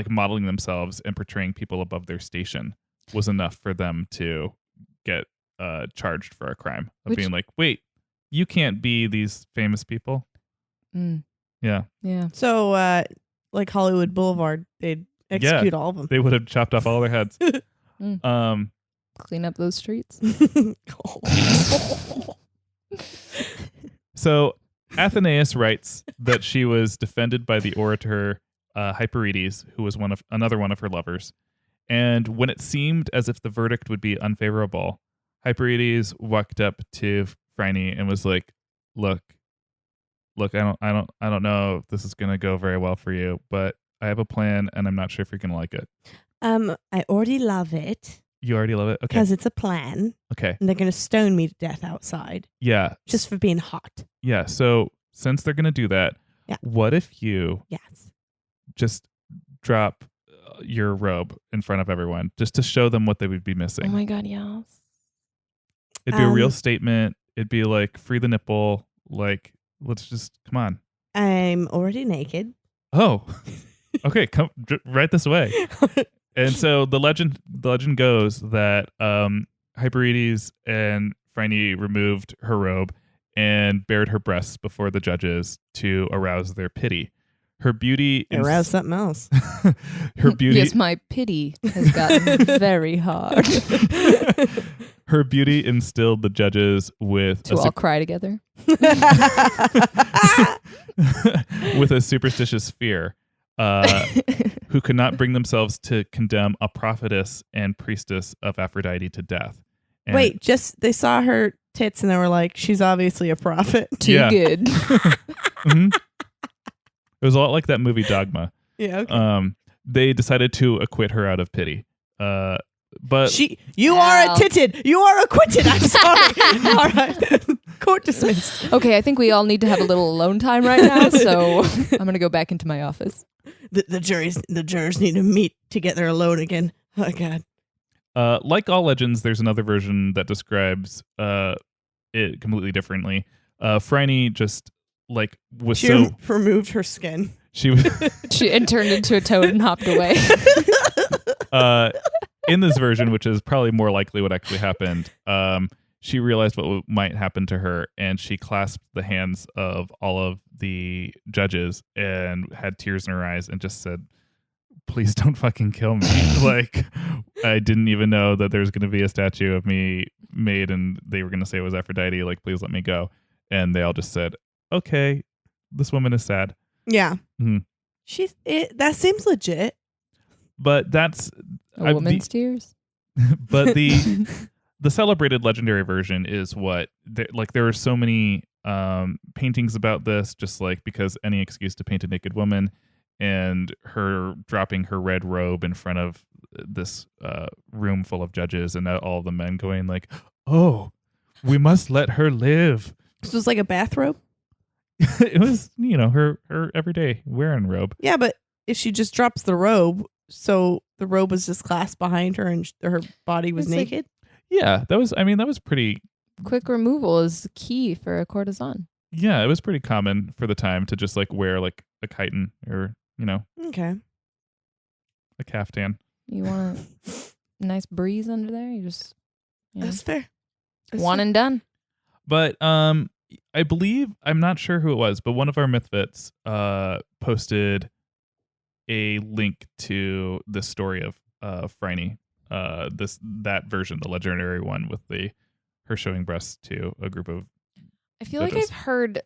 modeling themselves and portraying people above their station was enough for them to get charged for a crime of being like, wait, you can't be these famous people. Mm. Yeah. Yeah. So, Hollywood Boulevard, they'd execute all of them. They would have chopped off all their heads. Clean up those streets. So Athenaeus writes that she was defended by the orator Hyperides, who was another one of her lovers. And when it seemed as if the verdict would be unfavorable, Hyperides walked up to Phryne and was like, "Look, I don't know if this is gonna go very well for you, but I have a plan, and I'm not sure if you're gonna like it." I already love it. You already love it? Okay. Because it's a plan. Okay. And they're going to stone me to death outside. Yeah. Just for being hot. Yeah. So since they're going to do that, what if you just drop your robe in front of everyone just to show them what they would be missing? Oh my God, yes. It'd be a real statement. It'd be like, free the nipple. Like, let's just, come on. I'm already naked. Oh, okay. Come right this way. And so the legend goes that Hyperides and Phryne removed her robe and bared her breasts before the judges to arouse their pity. Her beauty arouse something else. Her beauty. Yes, my pity has gotten very hard. Her beauty instilled the judges with to all cry together. with a superstitious fear. Who could not bring themselves to condemn a prophetess and priestess of Aphrodite to death. And wait, they saw her tits and they were like, she's obviously a prophet. Too good. Mm-hmm. It was a lot like that movie Dogma. Yeah. Okay. They decided to acquit her out of pity. But you are acquitted. You are acquitted. I'm sorry. All right. Court dismissed. Okay, I think we all need to have a little alone time right now, so I'm going to go back into my office. The jurors need to meet together alone again. Oh God. Like all legends, there's another version that describes it completely differently. Phryne just was she removed her skin. She turned into a toad and hopped away. In this version, which is probably more likely what actually happened, she realized what might happen to her, and she clasped the hands of all of the judges and had tears in her eyes and just said, please don't fucking kill me. I didn't even know that there's going to be a statue of me made and they were going to say it was Aphrodite. Please let me go. And they all just said, okay, this woman is sad. Yeah. Mm-hmm. That seems legit. But that's a woman's tears. But the celebrated legendary version is what there are so many paintings about this, just because any excuse to paint a naked woman, and her dropping her red robe in front of this room full of judges, and all the men going oh, we must let her live. This was like a bathrobe. It was her everyday wearing robe. Yeah, but if she just drops the robe, so the robe was just clasped behind her and her body was naked. Yeah, that was pretty. Quick removal is key for a courtesan. Yeah, it was pretty common for the time to just wear a chiton or okay, a caftan. You want a nice breeze under there? You just that's fair. And done. But I believe, I'm not sure who it was, but one of our Mythfits posted a link to the story of Phryne. That version, the legendary one with her showing breasts to a group of. I feel like I've heard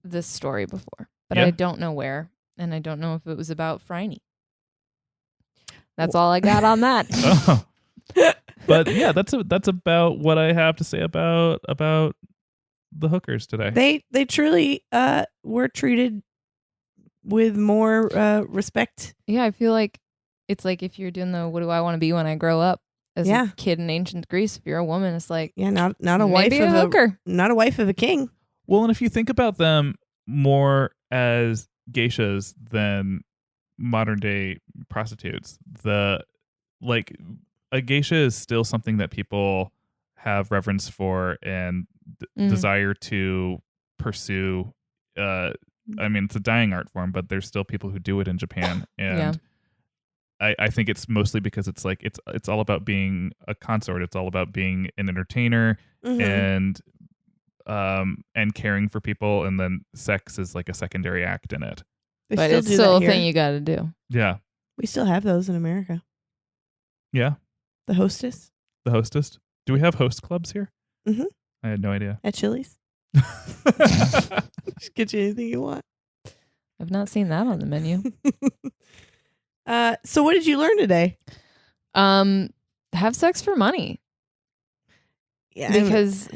this story before, but I don't know where, and I don't know if it was about Phryne. That's all I got on that. Oh. But yeah, that's about what I have to say about the hookers today. They truly were treated with more respect. Yeah, I feel like it's like if you're doing the what do I want to be when I grow up as a kid in ancient Greece, if you're a woman, it's like not a wife of a hooker. Not a wife of a king. Well, and if you think about them more as geishas than modern day prostitutes, a geisha is still something that people have reverence for and desire to pursue. It's a dying art form, but there's still people who do it in Japan, and I think it's mostly because it's it's all about being a consort. It's all about being an entertainer and caring for people, and then sex is a secondary act in it. But it's still a thing you got to do. Yeah, we still have those in America. Yeah, the hostess. The hostess. Do we have host clubs here? Mm-hmm. I had no idea. At Chili's. Just get you anything you want. I've not seen that on the menu. So what did you learn today? Have sex for money. Yeah, because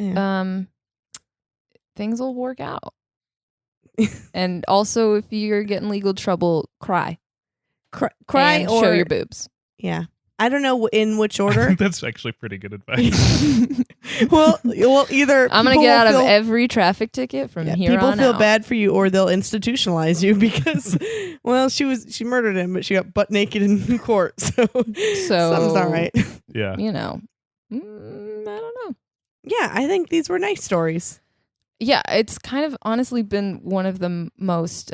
things will work out. And also, if you're getting legal trouble, cry and or show your boobs. Yeah, I don't know in which I order. think that's actually pretty good advice. well, either I'm gonna people get out will of feel- every traffic ticket from here people on feel out. bad for you, or they'll institutionalize you because, well, she murdered him, but she got butt naked in court, so something's not right. Yeah. You know, I don't know. Yeah, I think these were nice stories. Yeah, it's kind of honestly been one of the most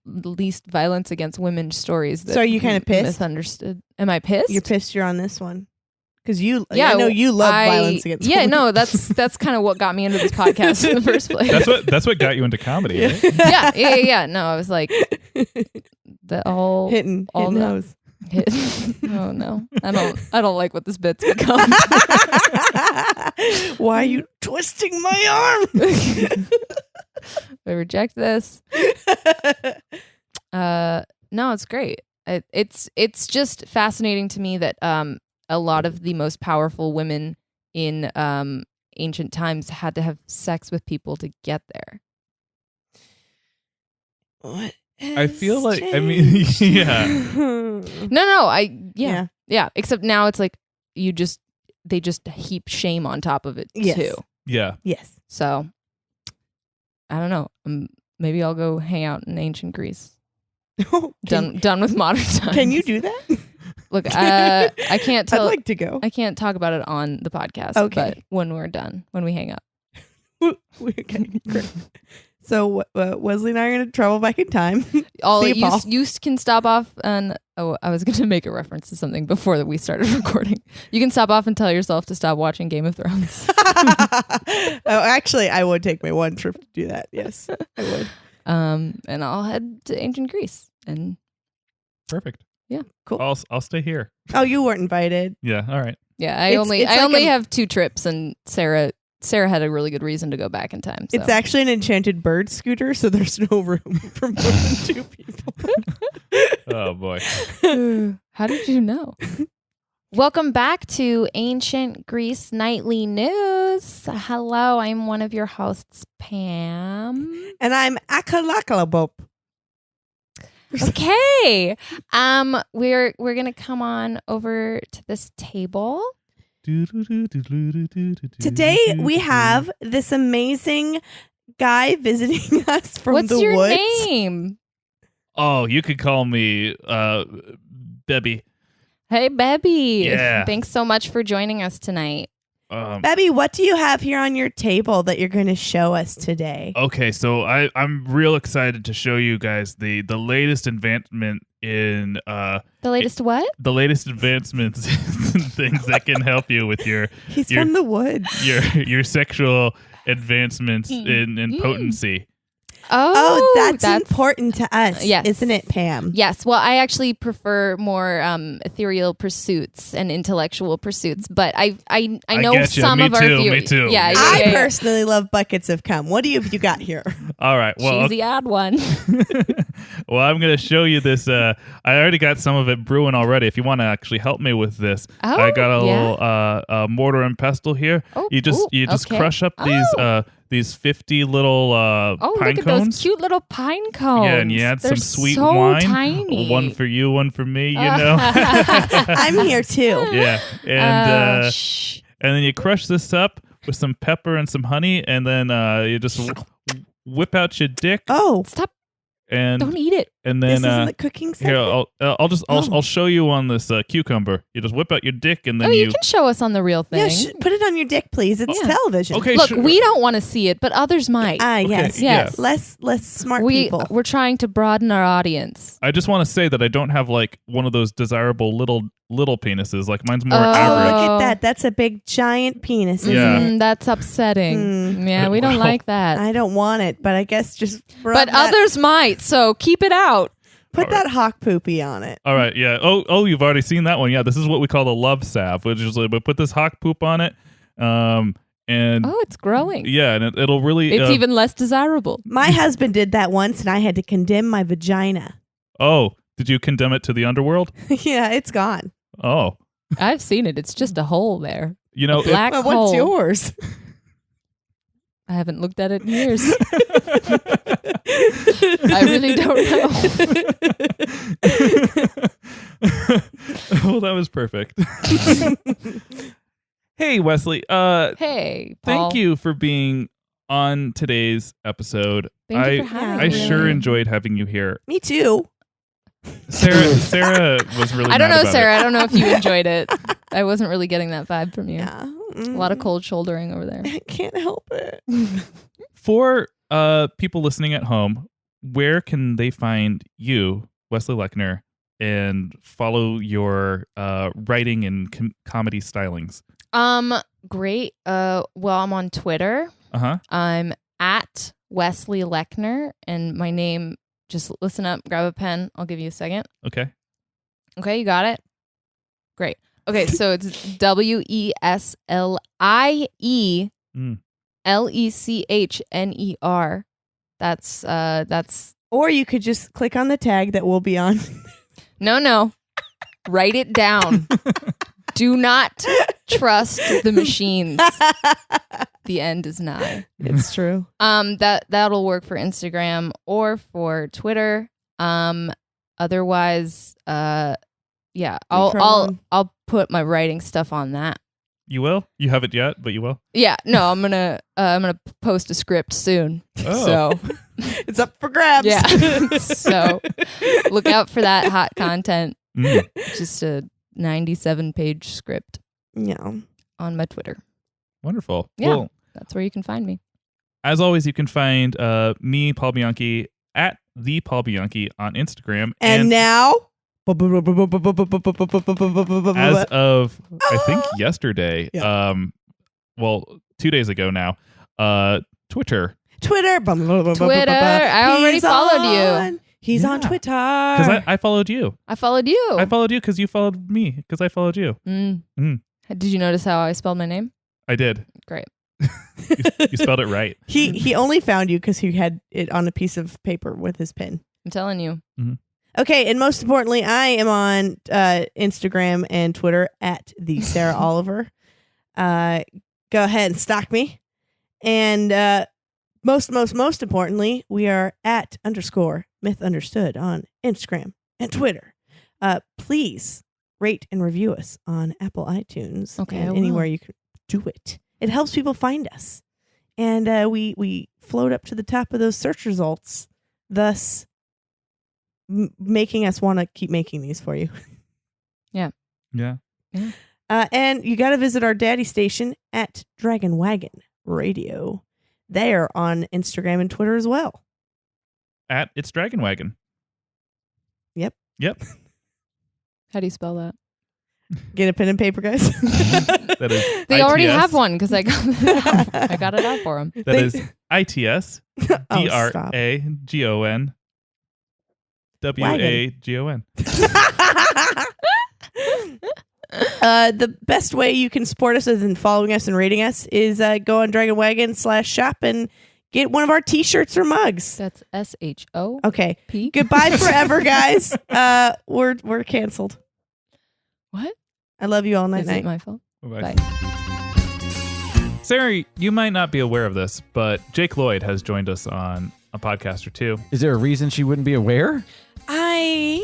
least violence against women stories. That So are you kinda pissed? Misunderstood. Am I pissed? You're pissed you're on this one because I know well, you love violence against women. no, that's kind of what got me into this podcast in the first place. That's what got you into comedy, right? yeah. No, I was like the all hitting all the- nose. Oh no, I don't like what this bit's become. Why are you twisting my arm? I reject this. No, it's great. It's just fascinating to me that a lot of the most powerful women in ancient times had to have sex with people to get there. What? I feel like, I mean, yeah. No, Yeah. Except now it's like they just heap shame on top of it Yes. too. Yeah. Yes. So I don't know. Maybe I'll go hang out in ancient Greece. Done with modern times. Can you do that? Look, I can't tell. I'd like to go. I can't talk about it on the podcast. Okay. But when we're done, when we hang up. Okay, great. So Wesley and I are going to travel back in time. See you, Paul. You can stop off and I was going to make a reference to something before that we started recording. You can stop off and tell yourself to stop watching Game of Thrones. Actually, I would take my one trip to do that. Yes, I would. And I'll head to ancient Greece. And Perfect. Yeah, cool. I'll stay here. Oh, you weren't invited. Yeah. All right. yeah, I It's only like have 2 trips, and Sarah had a really good reason to go back in time. So. It's actually an enchanted bird scooter, so there's no room for more than 2 people. Oh boy. How did you know? Welcome back to Ancient Greece Nightly News. Hello, I'm one of your hosts, Pam. And I'm Akalakalabope. Okay. We're gonna come on over to this table. Today we have this amazing guy visiting us from What's the your woods. name? Oh, you could call me Debbie. Hey, Bebby. Yeah. Thanks so much for joining us tonight. Bebby, what do you have here on your table that you're going to show us today? Okay, so I'm real excited to show you guys the latest advancement in The latest what? the latest advancements in things that can help you with your He's from the woods. your sexual advancements in potency. Oh, that's important to us, yes. isn't it, Pam? Yes. Well, I actually prefer more ethereal pursuits and intellectual pursuits, but I know getcha. some Me of our too, viewers. me too. Yeah, I yeah. personally love buckets of cum. What have you got here? All right, well, She's the odd one. well, I'm going to show you this. I already got some of it brewing already. If you want to actually help me with this, Oh, I got a yeah. little mortar and pestle here. Oh, you just okay. crush up these 50 little pine look at cones. those cute little pine cones. Yeah, and you add They're some sweet so wine. Tiny. One for you, one for me. You know. I'm here too. Yeah, and Shh. and then you crush this up with some pepper and some honey, and then you just whip out your dick. Oh, Stop! And Don't eat it. and this then isn't the cooking here segment? I'll show you on this cucumber. You just whip out your dick, and then You can show us on the real thing. Yeah, put it on your dick, please. It's Yeah. television. Okay, Look, sure. we don't want to see it, but others might. Yes. Yes. Less smart people. We're trying to broaden our audience. I just want to say that I don't have like one of those desirable little penises. Like mine's more Oh. Oh, average. look at that. That's a big, giant penis, isn't Yeah. it? That's upsetting. Yeah, we don't Well, like that. I don't want it, but I guess just rub But that, others might, so keep it out. put that hawk poopy on it. All right, yeah. Oh, you've already seen that one. Yeah, this is what we call the love salve, which is like, we put this hawk poop on it, and Oh, it's growing. yeah, and it'll really. It's even less desirable. My husband did that once, and I had to condemn my vagina. Oh, did you condemn it to the underworld? Yeah, it's gone. Oh, I've seen it. It's just a hole there. you know, A black Well, hole. what's yours? I haven't looked at it in years. I really don't know. Well, that was perfect. Hey, Weslie. Hey, Paul. Thank you for being on today's episode. Thank you for having I me. sure enjoyed having you here. Me too. Sarah was really I don't mad know, about Sarah. it. I don't know if you enjoyed it. I wasn't really getting that vibe from you. Yeah. A lot of cold shouldering over there. I can't help it. For people listening at home, where can they find you, Weslie Lechner, and follow your writing and comedy stylings? Great. Well, I'm on Twitter. Uh-huh. I'm at Weslie Lechner, and my name, just listen up, grab a pen. I'll give you a second. Okay. Okay, you got it? Great. Okay, so it's WesliLechner. That's Or you could just click on the tag that will be on. no. Write it down. Do not trust the machines. The end is nigh. It's true. That'll work for Instagram or for Twitter. Otherwise, yeah, I'll put my writing stuff on that. You will? You haven't yet, but you will? Yeah, no, I'm gonna post a script soon. Oh. So It's up for grabs. yeah, so look out for that hot content. Mm. Just a 97-page script Yeah. on my Twitter. Wonderful. Yeah. Well, That's where you can find me. as always, you can find me, Paul Bianchi, at the Paul Bianchi on Instagram. And now, as of I think yesterday, well, 2 days ago now, Twitter. Twitter. Twitter. I already followed you. He's on Yeah. Twitter. Because I followed you. I followed you. I followed you because you followed me because I followed you. Mm. Mm. Did you notice how I spelled my name? I did. Great. You spelled it right. He only found you because he had it on a piece of paper with his pen. I'm telling you. Okay, and most importantly, I am on Instagram and Twitter at the Sarah Oliver. Go ahead and stalk me. And most importantly, we are at _myth understood on Instagram and Twitter. Please rate and review us on Apple iTunes Okay, and I will. anywhere you can do it. It helps people find us, and we float up to the top of those search results, thus making us want to keep making these for you. Yeah. And you got to visit our daddy station at Dragon Wagon Radio. They're on Instagram and Twitter as well. At It's Dragon Wagon. Yep. How do you spell that? Get a pen and paper, guys. That is They already ITS. have one because I got it out. I got it out for them. That is ITS Oh, stop. DRAGON WAGON. The best way you can support us other than following us and rating us is go on Dragon Wagon /shop and get one of our t-shirts or mugs. That's SHOP. Okay. Goodbye forever, guys. We're canceled. What? I love you all night. Is it my fault? Bye-bye. Bye. Sarah, you might not be aware of this, but Jake Lloyd has joined us on a podcast or two. Is there a reason she wouldn't be aware? I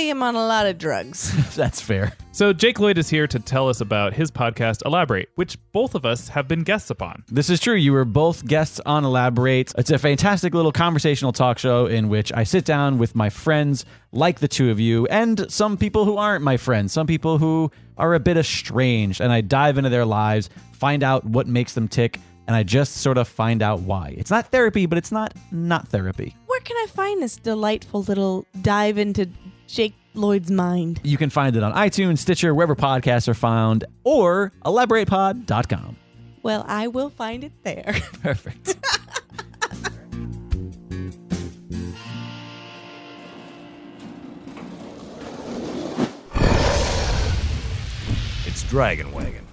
am on a lot of drugs. That's fair. So Jake Lloyd is here to tell us about his podcast, Elaborate, which both of us have been guests upon. This is true. You were both guests on Elaborate. It's a fantastic little conversational talk show in which I sit down with my friends like the two of you and some people who aren't my friends, some people who are a bit estranged, and I dive into their lives, find out what makes them tick, and I just sort of find out why. It's not therapy, but it's not therapy. Where can I find this delightful little dive into Jake Lloyd's mind? You can find it on iTunes, Stitcher, wherever podcasts are found, or elaboratepod.com. Well, I will find it there. Perfect. It's Dragon Wagon.